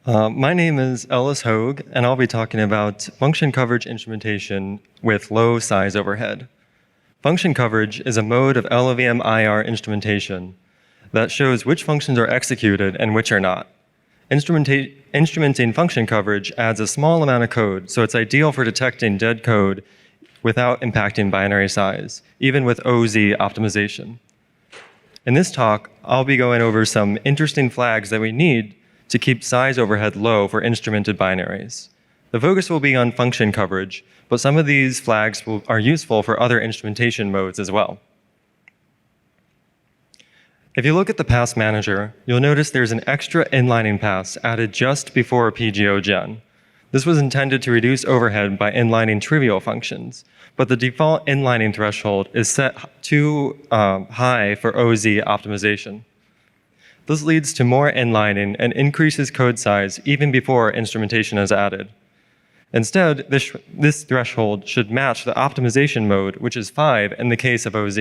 My name is Ellis Hoag, and I'll be talking about function coverage instrumentation with low size overhead. Function coverage is a mode of LLVM IR instrumentation that shows which functions are executed and which are not. Instrumenting function coverage adds a small amount of code, so it's ideal for detecting dead code without impacting binary size, even with OZ optimization. In this talk, I'll be going over some interesting flags that we need to keep size overhead low for instrumented binaries. The focus will be on function coverage, but some of these flags are useful for other instrumentation modes as well. If you look at the pass manager, you'll notice there's an extra inlining pass added just before PGO gen. This was intended to reduce overhead by inlining trivial functions, but the default inlining threshold is set too high for OZ optimization. This leads to more inlining and increases code size even before instrumentation is added. Instead, this threshold should match the optimization mode, which is 5 in the case of OZ.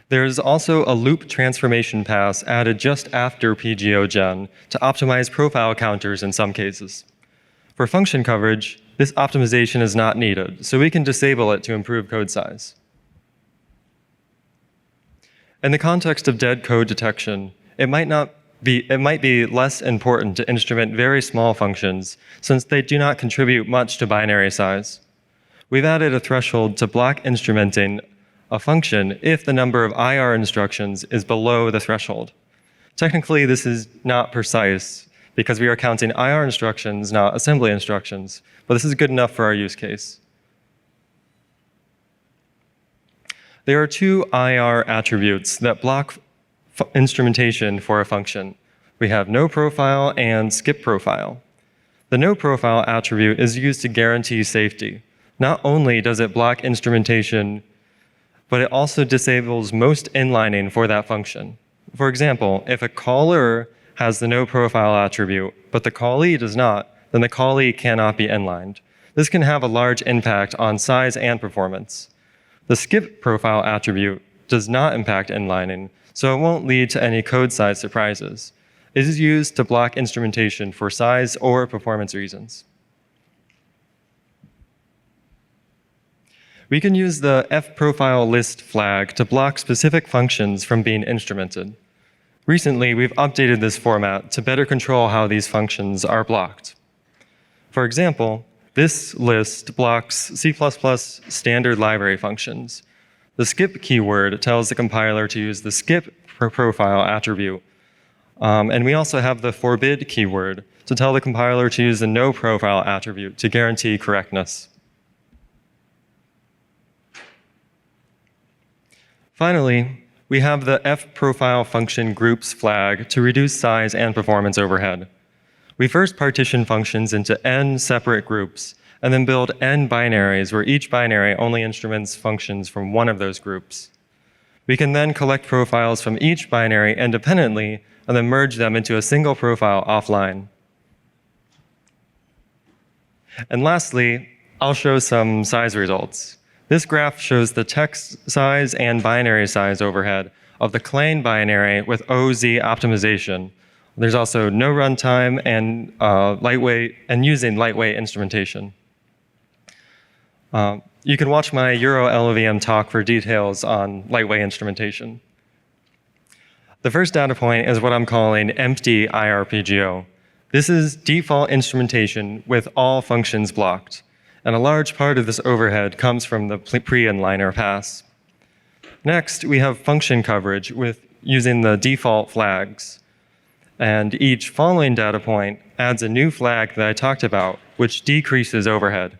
There is also a loop transformation pass added just after PGO gen to optimize profile counters in some cases. For function coverage, this optimization is not needed, so we can disable it to improve code size. In the context of dead code detection, it might be less important to instrument very small functions since they do not contribute much to binary size. We've added a threshold to block instrumenting a function if the number of IR instructions is below the threshold. Technically, this is not precise because we are counting IR instructions, not assembly instructions, but this is good enough for our use case. There are two IR attributes that block instrumentation for a function. We have no profile and skip profile. The no profile attribute is used to guarantee safety. Not only does it block instrumentation, but it also disables most inlining for that function. For example, if a caller has the no profile attribute, but the callee does not, then the callee cannot be inlined. This can have a large impact on size and performance. The skip profile attribute does not impact inlining, so it won't lead to any code size surprises. It is used to block instrumentation for size or performance reasons. We can use the fprofile list flag to block specific functions from being instrumented. Recently, we've updated this format to better control how these functions are blocked. For example, this list blocks C++ standard library functions. The skip keyword tells the compiler to use the skip profile attribute. And we also have the forbid keyword to tell the compiler to use the no profile attribute to guarantee correctness. Finally, we have the fprofile function groups flag to reduce size and performance overhead. We first partition functions into n separate groups, and then build n binaries where each binary only instruments functions from one of those groups. We can then collect profiles from each binary independently, and then merge them into a single profile offline. And lastly, I'll show some size results. This graph shows the text size and binary size overhead of the clang binary with OZ optimization. There's also no runtime and using lightweight instrumentation. You can watch my Euro LLVM talk for details on lightweight instrumentation. The first data point is what I'm calling empty IRPGO. This is default instrumentation with all functions blocked. And a large part of this overhead comes from the pre-inliner pass. Next, we have function coverage using the default flags. And each following data point adds a new flag that I talked about, which decreases overhead.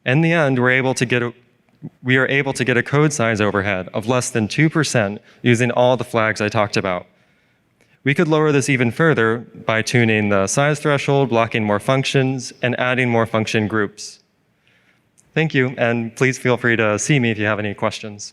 In the end, we are able to get a code size overhead of less than 2% using all the flags I talked about. We could lower this even further by tuning the size threshold, blocking more functions, and adding more function groups. Thank you, and please feel free to see me if you have any questions.